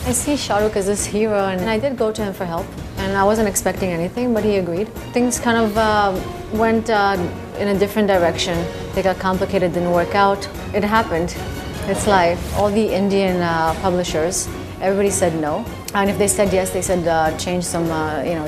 I see Shahrukh as this hero, and I did go to him for help, and I wasn't expecting anything, but he agreed. Things kind of went in a different direction. They got complicated, didn't work out. It happened. It's life. All the Indian publishers, everybody said no. And if they said yes, they said change some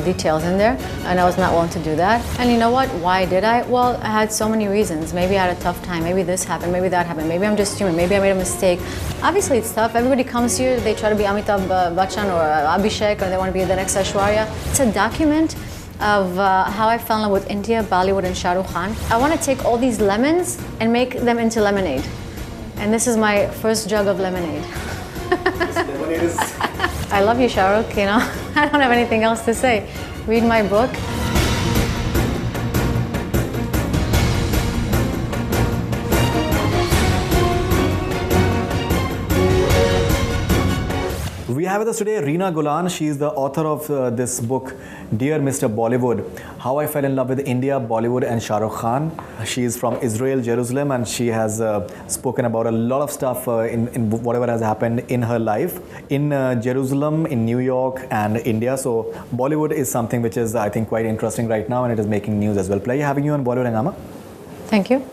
details in there, and I was not willing to do that. And you know what? Why did I? Well, I had so many reasons. Maybe I had a tough time. Maybe this happened. Maybe that happened. Maybe I'm just human. Maybe I made a mistake. Obviously, it's tough. Everybody comes here. They try to be Amitabh Bachchan or Abhishek, or they want to be the next Aishwarya. It's a document of how I fell in love with India, Bollywood, and Shahrukh Khan. I want to take all these lemons and make them into lemonade. And this is my first jug of lemonade. Lemonade is... I love you, Shahrukh, you know. I don't have anything else to say. Read my book. We have with us today Rina Golan. She is the author of this book, Dear Mister Bollywood, How I Fell in Love with India, Bollywood and Shahrukh Khan. She is from Israel, Jerusalem, and she has spoken about a lot of stuff in whatever has happened in her life in Jerusalem, in New York and India. So Bollywood is something which is, I think, quite interesting right now, and it is making news as well. Pleasure having you on Bollywood Hungama. Thank you.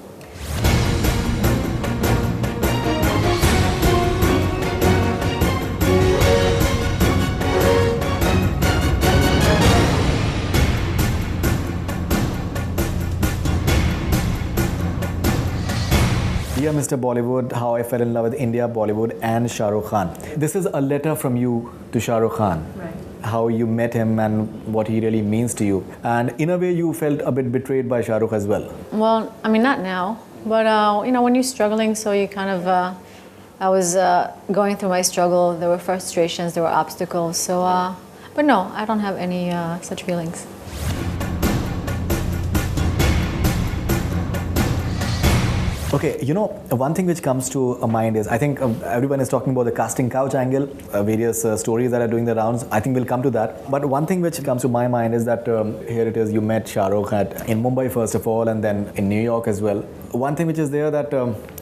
Dear Mister Bollywood, How I Fell in Love with India, Bollywood and Shahrukh Khan. This is a letter from you to Shahrukh Khan. Right. How you met him and what he really means to you. And in a way, you felt a bit betrayed by Shahrukh as well. Well, I mean, not now, but when you're struggling, so you kind of, I was going through my struggle. There were frustrations, there were obstacles. So, but no, I don't have any such feelings. Okay, one thing which comes to mind is, I think everyone is talking about the casting couch angle, various stories that are doing the rounds. I think we'll come to that. But one thing which comes to my mind is that here it is, you met Shahrukh in Mumbai first of all, and then in New York as well. One thing which is there that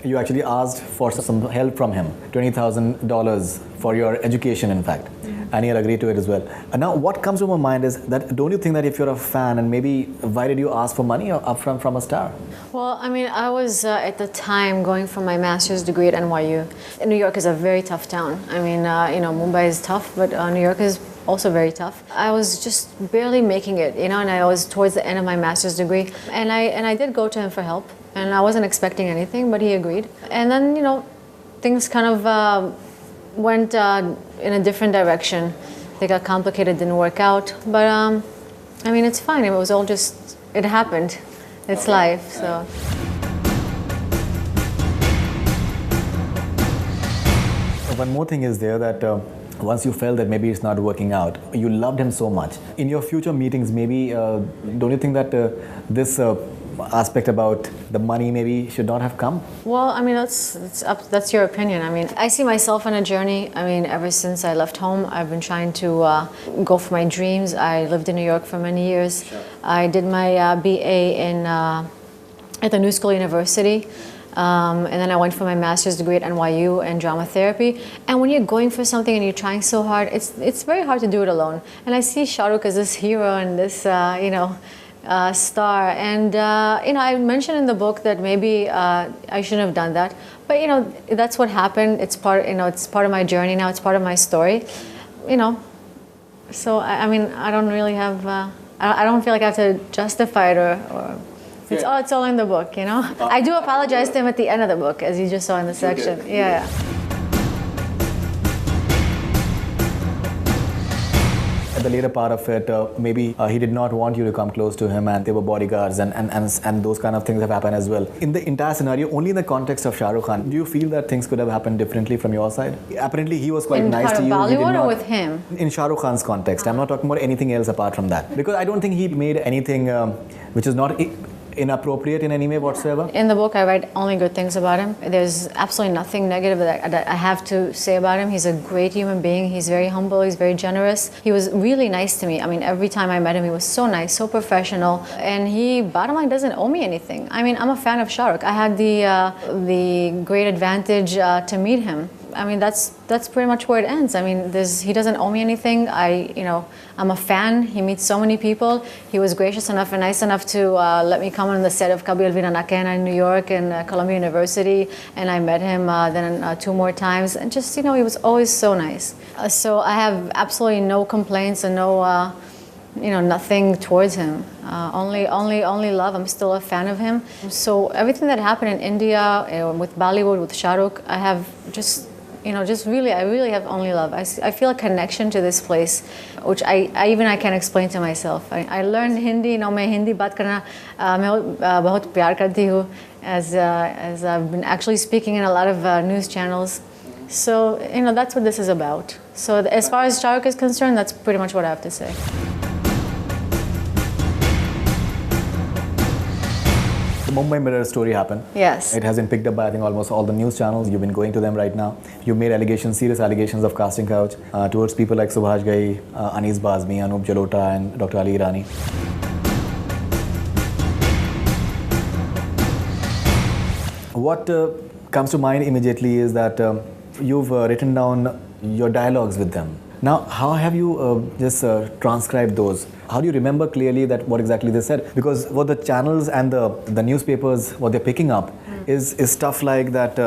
you actually asked for some help from him, $20,000 for your education, in fact. And he had agreed to it as well. And now what comes to my mind is that, don't you think that if you're a fan, and maybe why did you ask for money upfront from a star? Well, I mean, I was at the time going for my master's degree at NYU. And New York is a very tough town. I mean, Mumbai is tough, but New York is also very tough. I was just barely making it, and I was towards the end of my master's degree. And I did go to him for help. And I wasn't expecting anything, but he agreed. And then, things kind of went in a different direction. They got complicated, didn't work out. But, I mean, it's fine. It was all just, it happened. It's life, so. One more thing is there that once you felt that maybe it's not working out, you loved him so much. In your future meetings, maybe, don't you think that this aspect about the money maybe should not have come? Well, I mean, that's your opinion. I mean, I see myself on a journey. I mean, ever since I left home, I've been trying to go for my dreams. I lived in New York for many years. Sure. I did my BA at the New School University. And then I went for my master's degree at NYU in drama therapy. And when you're going for something and you're trying so hard, it's very hard to do it alone. And I see Shahrukh as this hero and this, star. And, I mentioned in the book that maybe I shouldn't have done that. But, that's what happened. It's part, it's part of my journey now. It's part of my story, So, I mean, I don't really have, I don't feel like I have to justify it or it's all in the book, I do apologize to him at the end of the book, as you just saw in the section. Yeah. At the later part of it, maybe he did not want you to come close to him, and there were bodyguards and those kind of things have happened as well. In the entire scenario, only in the context of Shahrukh Khan, do you feel that things could have happened differently from your side? Apparently, he was quite nice to you. In Bollywood or with him? In Shahrukh Khan's context. I'm not talking about anything else apart from that. Because I don't think he made anything which is not inappropriate in any way whatsoever? In the book, I write only good things about him. There's absolutely nothing negative that I have to say about him. He's a great human being. He's very humble. He's very generous. He was really nice to me. I mean, every time I met him, he was so nice, so professional. And he, bottom line, doesn't owe me anything. I mean, I'm a fan of Shahrukh. I had the great advantage to meet him. I mean, that's pretty much where it ends. I mean, he doesn't owe me anything. I'm a fan. He meets so many people. He was gracious enough and nice enough to let me come on the set of Kabhi Alvina Nakena in New York and Columbia University, and I met him then 2 more times, and just, he was always so nice. So I have absolutely no complaints and no, nothing towards him. Only love. I'm still a fan of him. So everything that happened in India, with Bollywood, with Shahrukh, I have just, I really have only love. I feel a connection to this place, which I can't explain to myself. I learned Hindi. मैं हिंदी बात करना मैं बहुत प्यार करती हूँ, as I've been actually speaking in a lot of news channels. So that's what this is about. So as far as Shahrukh is concerned, that's pretty much what I have to say. Mumbai Mirror story happened. Yes. It has been picked up by, I think, almost all the news channels. You've been going to them right now. You made serious allegations of casting couch towards people like Subhash Ghai, Anis Bazmi, Anup Jalota, and Dr. Ali Irani. What comes to mind immediately is that you've written down your dialogues with them. Now, how have you just transcribed those? How do you remember clearly that what exactly they said? Because what the channels and the newspapers, what they're picking up is stuff like that.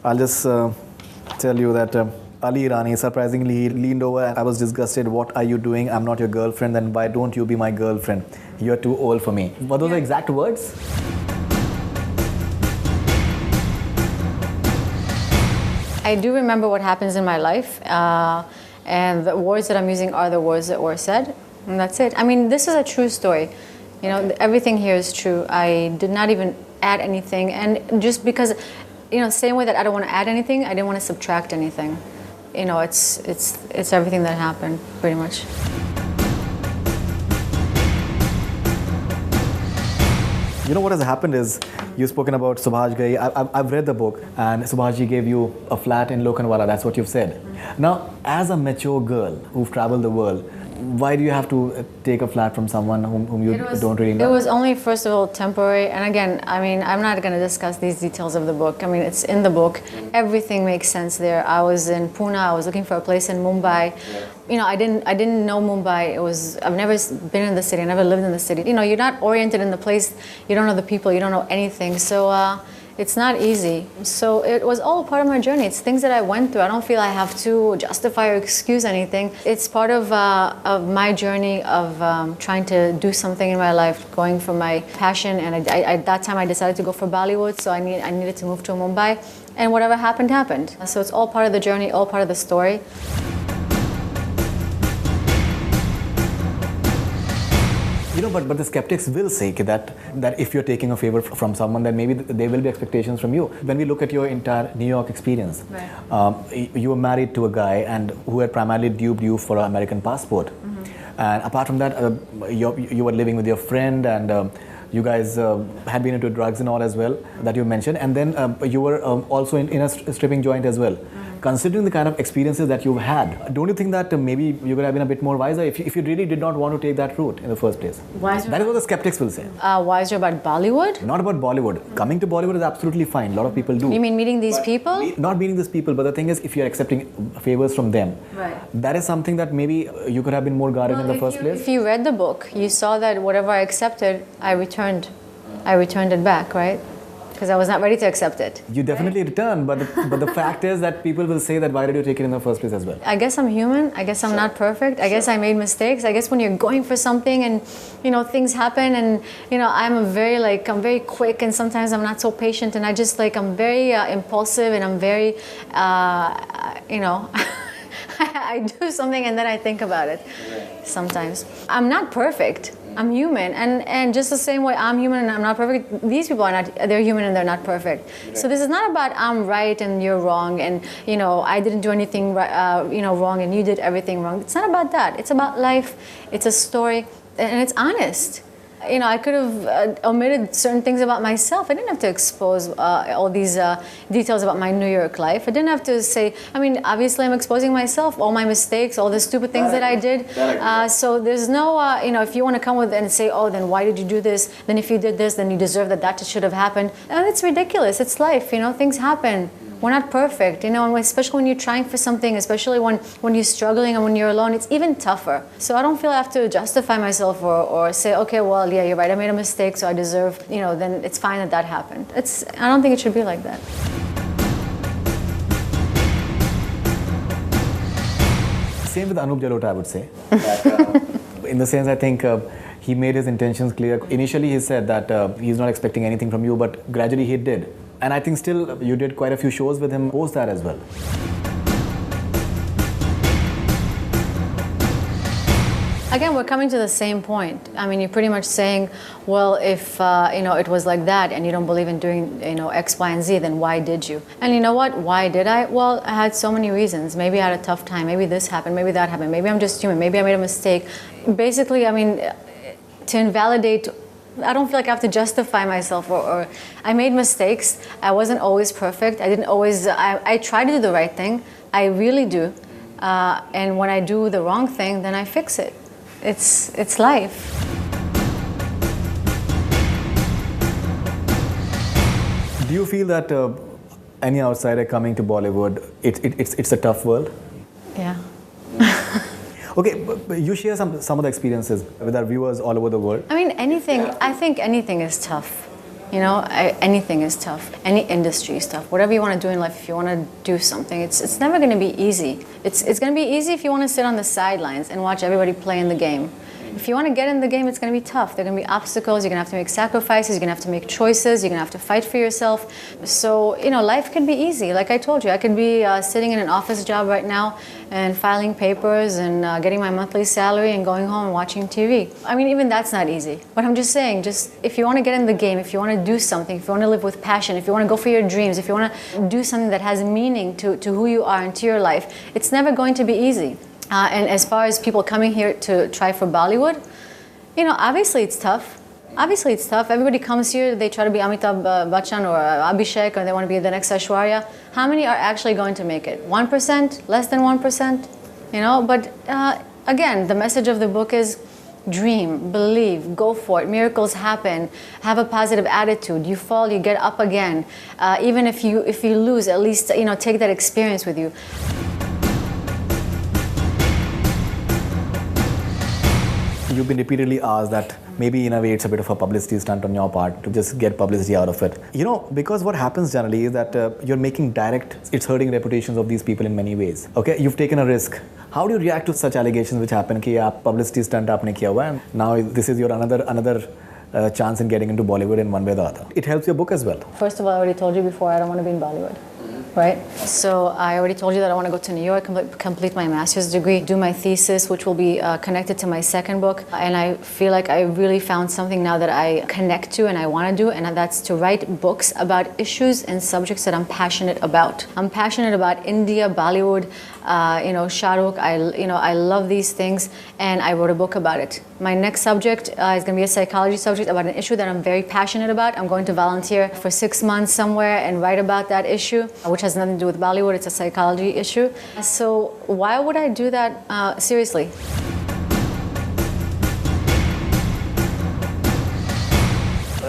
I'll just tell you that Ali Irani, surprisingly, he leaned over and I was disgusted. What are you doing? I'm not your girlfriend. Then why don't you be my girlfriend? You're too old for me. Were those the exact words? I do remember what happens in my life. And the words that I'm using are the words that were said, and that's it. I mean, this is a true story. Everything here is true. I did not even add anything, and just because, same way that I don't want to add anything, I didn't want to subtract anything. It's everything that happened, pretty much. What has happened is, you've spoken about Subhash Ghai. I've read the book, and Subhash ji gave you a flat in Lokanwala. That's what you've said. Now, as a mature girl who've traveled the world, why do you have to take a flat from someone whom you don't really know? It was only, first of all, temporary. And again, I mean, I'm not going to discuss these details of the book. I mean, it's in the book. Everything makes sense there. I was in Pune. I was looking for a place in Mumbai. I didn't know Mumbai. I've never been in the city. I never lived in the city. You're not oriented in the place. You don't know the people. You don't know anything. So it's not easy. So it was all part of my journey. It's things that I went through. I don't feel I have to justify or excuse anything. It's part of my journey of trying to do something in my life, going for my passion. And at that time, I decided to go for Bollywood. So I needed to move to Mumbai. And whatever happened, happened. So it's all part of the journey, all part of the story. But the skeptics will say that if you're taking a favor from someone, then maybe there will be expectations from you. When we look at your entire New York experience, right. You were married to a guy and who had primarily duped you for an American passport. Mm-hmm. And apart from that, you were living with your friend, and you guys had been into drugs and all as well, that you mentioned. And then you were also in a stripping joint as well. Mm-hmm. Considering the kind of experiences that you've had, don't you think that maybe you could have been a bit more wiser if you really did not want to take that route in the first place? Wiser? That is what the skeptics will say. Wiser about Bollywood? Not about Bollywood. Coming to Bollywood is absolutely fine. A lot of people do. You mean meeting these people? Not meeting these people, but the thing is, if you're accepting favors from them, right. That is something that maybe you could have been more guarded in the first place. If you read the book, you saw that whatever I accepted, I returned it back, right? Because I was not ready to accept it. You definitely returned, but the fact is that people will say that why did you take it in the first place as well? I guess I'm human. I guess I'm not perfect. I guess I made mistakes. I guess when you're going for something and things happen, and I'm very quick, and sometimes I'm not so patient, and I'm very impulsive, and I'm very I do something and then I think about it. Sometimes I'm not perfect. I'm human, and just the same way I'm human and I'm not perfect, these people are not. They're human and they're not perfect. Right. So this is not about I'm right and you're wrong, and I didn't do anything wrong and you did everything wrong. It's not about that. It's about life. It's a story, and it's honest. I could have omitted certain things about myself. I didn't have to expose all these details about my New York life. I didn't have to say, obviously I'm exposing myself, all my mistakes, all the stupid things that I did. So there's no, if you want to come with and say, oh, then why did you do this? Then if you did this, then you deserve that should have happened. It's ridiculous. It's life, things happen. We're not perfect, and especially when you're trying for something, especially when you're struggling and when you're alone, it's even tougher. So I don't feel I have to justify myself or say, okay, well, yeah, you're right, I made a mistake, so I deserve, then it's fine that happened. I don't think it should be like that. Same with Anup Jalota, I would say. In the sense, I think he made his intentions clear. Initially, he said that he's not expecting anything from you, but gradually he did. And I think still you did quite a few shows with him post that as well. Again, we're coming to the same point. I mean, you're pretty much saying, well, if it was like that and you don't believe in doing X, Y, and Z, then why did you? And you know what? Why did I? Well, I had so many reasons. Maybe I had a tough time. Maybe this happened. Maybe that happened. Maybe I'm just human. Maybe I made a mistake. Basically, I mean, to invalidate, I don't feel like I have to justify myself or I made mistakes. I wasn't always perfect. I didn't always, I try to do the right thing. I really do. And when I do the wrong thing, then I fix it. It's life. Do you feel that any outsider coming to Bollywood, it's a tough world? Yeah. Okay, but you share some of the experiences with our viewers all over the world. I mean, I think anything is tough. Anything is tough. Any industry is tough. Whatever you want to do in life, if you want to do something, it's never going to be easy. It's going to be easy if you want to sit on the sidelines and watch everybody play in the game. If you want to get in the game, it's going to be tough. There are going to be obstacles. You're going to have to make sacrifices. You're going to have to make choices. You're going to have to fight for yourself. So, life can be easy. Like I told you, I could be sitting in an office job right now and filing papers and getting my monthly salary and going home and watching TV. I mean, even that's not easy. But I'm just saying, if you want to get in the game, if you want to do something, if you want to live with passion, if you want to go for your dreams, if you want to do something that has meaning to who you are and to your life, it's never going to be easy. And as far as people coming here to try for Bollywood, obviously it's tough. Obviously it's tough. Everybody comes here, they try to be Amitabh Bachchan or Abhishek, or they want to be the next Shahryar. How many are actually going to make it? 1%? Less than 1%? But again, the message of the book is dream, believe, go for it. Miracles happen. Have a positive attitude. You fall, you get up again. Even if you lose, at least take that experience with you. You've been repeatedly asked that maybe in a way it's a bit of a publicity stunt on your part to just get publicity out of it. Because what happens generally is that you're making it's hurting reputations of these people in many ways. Okay, you've taken a risk. How do you react to such allegations which happen कि आप publicity stunt आपने किया हुआ है? Now this is your another chance in getting into Bollywood in one way or the other. It helps your book as well. First of all, I already told you before, I don't want to be in Bollywood. Right? So I already told you that I want to go to New York, complete my master's degree, do my thesis, which will be connected to my second book. And I feel like I really found something now that I connect to and I want to do, and that's to write books about issues and subjects that I'm passionate about. I'm passionate about India, Bollywood, Shahrukh. I love these things, and I wrote a book about it. My next subject is going to be a psychology subject about an issue that I'm very passionate about. I'm going to volunteer for 6 months somewhere and write about that issue, which has nothing to do with Bollywood. It's a psychology issue. So why would I do that seriously?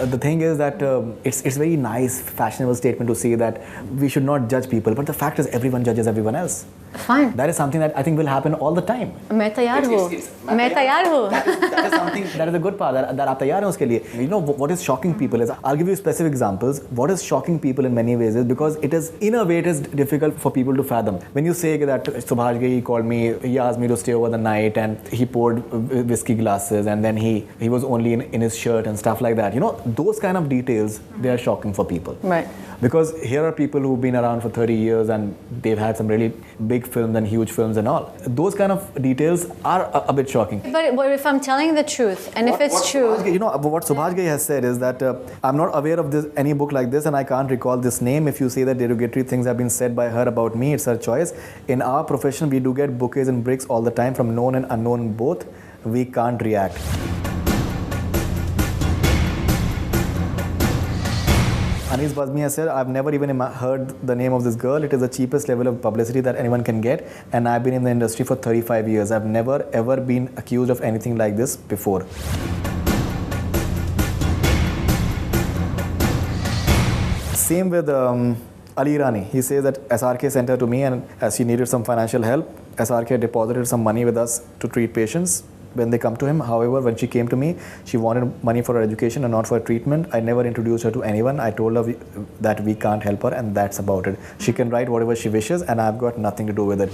The thing is that it's a very nice, fashionable statement to say that we should not judge people, but the fact is everyone judges everyone else. Fine. That is something that I think will happen all the time. मैं तैयार हूँ. मैं तैयार हूँ. That is something, that is the good part, that आप तैयार हैं उसके लिए. What is shocking people is, I'll give you specific examples. What is shocking people in many ways is because it is, in a way, it is difficult for people to fathom. When you say that Subhash Ghai called me, he asked me to stay over the night and he poured whiskey glasses and then he was only in his shirt and stuff like that. Those kind of details, they are shocking for people. Right. Because here are people who've been around for 30 years and they've had some really big films and huge films and all. Those kind of details are a bit shocking. But if I'm telling the truth, and if it's true... What Subhash Ghai has said is that I'm not aware of any book like this and I can't recall this name. If you say that derogatory things have been said by her about me, it's her choice. In our profession, we do get bouquets and bricks all the time from known and unknown both. We can't react. Anis Bazmi has said, I've never even heard the name of this girl. It is the cheapest level of publicity that anyone can get. And I've been in the industry for 35 years. I've never ever been accused of anything like this before. Same with Ali Rani, he says that SRK sent her to me and as she needed some financial help, SRK deposited some money with us to treat patients when they come to him. However, when she came to me, she wanted money for her education and not for treatment. I never introduced her to anyone. I told her that we can't help her and that's about it. She can write whatever she wishes and I've got nothing to do with it.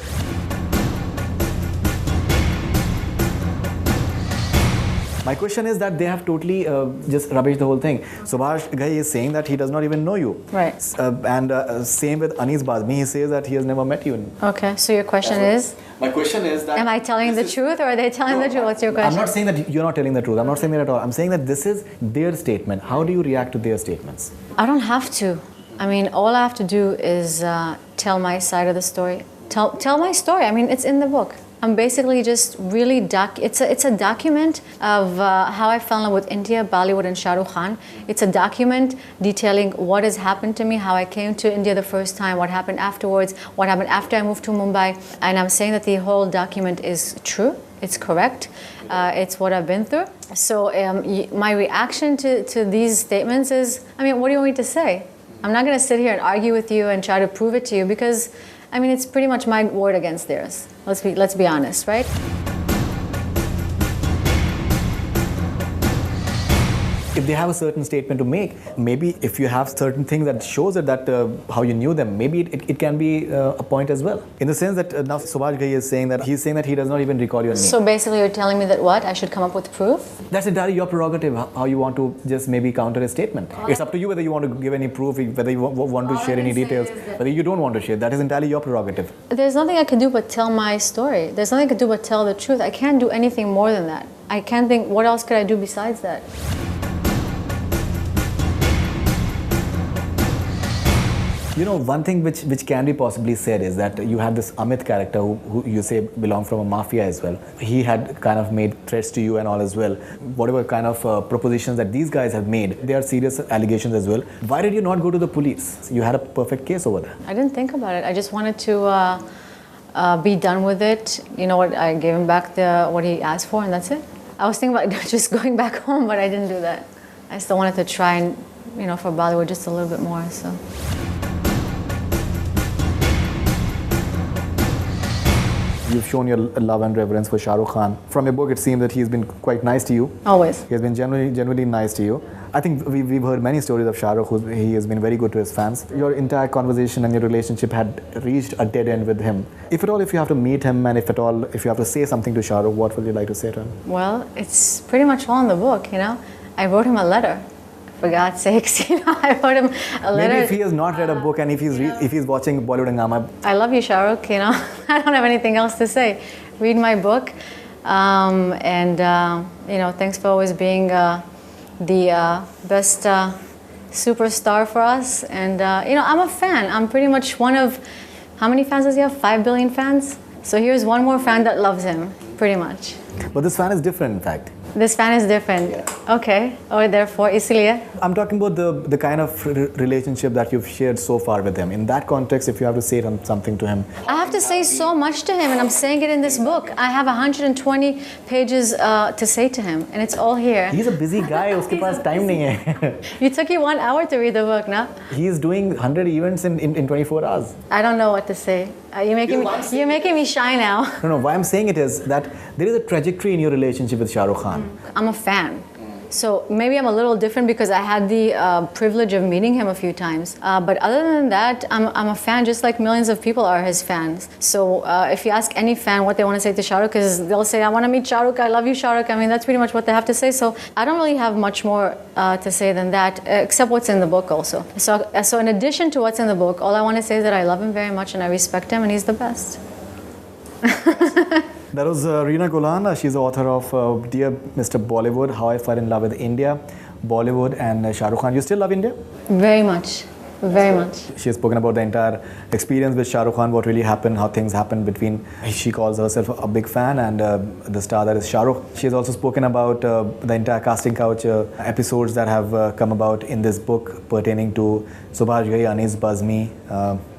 My question is that they have totally just rubbished the whole thing. Subhash Ghai is saying that he does not even know you. Right. Same with Anis Bazmi, he says that he has never met you. Okay, so your question is? My question is that... Am I telling the truth or are they telling the truth? What's your question? I'm not saying that you're not telling the truth. I'm not saying that at all. I'm saying that this is their statement. How do you react to their statements? I don't have to. I mean, all I have to do is tell my side of the story. Tell my story. I mean, it's in the book. I'm basically just really it's a document of how I fell in love with India, Bollywood and Shahrukh Khan. It's a document detailing what has happened to me, how I came to India the first time, what happened afterwards, what happened after I moved to Mumbai. And I'm saying that the whole document is true, it's correct, it's what I've been through. So my reaction to these statements is, I mean, what do you want me to say? I'm not going to sit here and argue with you and try to prove it to you because I mean, it's pretty much my word against theirs. Let's be honest, right? If they have a certain statement to make, maybe if you have certain things that shows that how you knew them, maybe it can be a point as well. In the sense that now Subhash Ghai is saying that he's saying that he does not even recall your name. So basically you're telling me that what? I should come up with proof? That's entirely your prerogative, how you want to just maybe counter a statement. It's up to you whether you want to give any proof, whether you want to share any details, whether you don't want to share. That is entirely your prerogative. There's nothing I can do but tell my story. There's nothing I can do but tell the truth. I can't do anything more than that. I can't think, what else could I do besides that? You know, one thing which can be possibly said is that you have this Amit character who you say belonged from a mafia as well. He had kind of made threats to you and all as well. Whatever kind of propositions that these guys have made, they are serious allegations as well. Why did you not go to the police? You had a perfect case over there. I didn't think about it. I just wanted to be done with it. You know what? I gave him back what he asked for and that's it. I was thinking about just going back home, but I didn't do that. I still wanted to try and, you know, for Bollywood just a little bit more, so. You've shown your love and reverence for Shahrukh Khan. From your book, it seems that he's been quite nice to you. Always. He has been genuinely nice to you. I think we've heard many stories of Shahrukh. He has been very good to his fans. Your entire conversation and your relationship had reached a dead end with him. If at all, if you have to meet him and if you have to say something to Shahrukh, what would you like to say to him? Well, it's pretty much all in the book, you know. I wrote him a letter. For God's sakes, you know, I wrote him a letter. Maybe if he has not read a book and if he's watching Bollywood Hungama. I love you, Shahrukh, you know. I don't have anything else to say. Read my book. You know, thanks for always being the best superstar for us. And, you know, I'm a fan. I'm pretty much one of, how many fans does he have? 5 billion fans? So here's one more fan that loves him, pretty much. But this fan is different, in fact. This fan is different. Yeah. Okay. Or therefore, isliye. I'm talking about the kind of relationship that you've shared so far with him. In that context, if you have to say something to him. I have to say so much to him, and I'm saying it in this book. I have 120 pages to say to him, and it's all here. He's a busy guy. Uske paas time nahi hai. You took you 1 hour to read the book, no? He's doing 100 events in 24 hours. I don't know what to say. You're making me shy now. No, why I'm saying it is that there is a trajectory in your relationship with Shahrukh Khan. I'm a fan. So maybe I'm a little different because I had the privilege of meeting him a few times. But other than that, I'm a fan just like millions of people are his fans. So if you ask any fan what they want to say to Shahrukh, is they'll say, I want to meet Shahrukh, I love you, Shahrukh. I mean, that's pretty much what they have to say. So I don't really have much more to say than that, except what's in the book also. So in addition to what's in the book, all I want to say is that I love him very much and I respect him and he's the best. That was Rina Golan. She's the author of Dear Mister Bollywood, How I Fell in Love with India, Bollywood and Shahrukh Khan. You still love India? Very much. Very much. She has spoken about the entire experience with Shahrukh Khan, what really happened, how things happened between, she calls herself a big fan and the star that is Shahrukh. She has also spoken about the entire casting couch episodes that have come about in this book pertaining to Subhash Ghai, Anis Bazmi,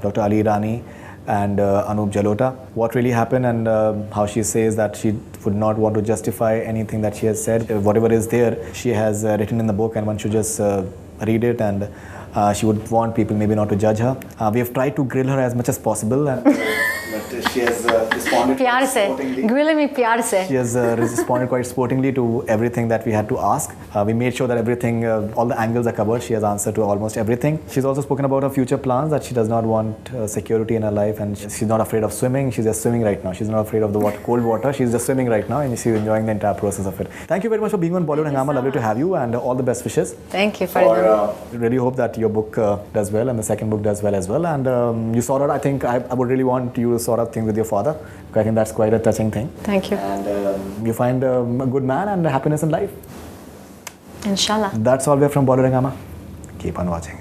Dr. Ali Rani and Anup Jalota. What really happened and how she says that she would not want to justify anything that she has said. Whatever is there, she has written in the book and one should just read it and She would want people maybe not to judge her. We have tried to grill her as much as possible, and but she has responded प्यार से, sportingly. grill me प्यार से. She has responded quite sportingly to everything that we had to ask. We made sure that everything, all the angles are covered. She has answered to almost everything. She's also spoken about her future plans, that she does not want security in her life, and she's not afraid of swimming. She's just swimming right now. She's not afraid of the cold water. She's just swimming right now, and she's enjoying the entire process of it. Thank you very much for being on Bollywood Hungama. Lovely to have you, and all the best wishes. Thank you, Faridoon. Really hope that your book does well, and the second book does well as well. And you sort out, I think I would really want you to sort out things with your father. I think that's quite a touching thing. Thank you. And you find a good man and happiness in life. Inshallah. That's all we have from Bollywood Hungama. Keep on watching.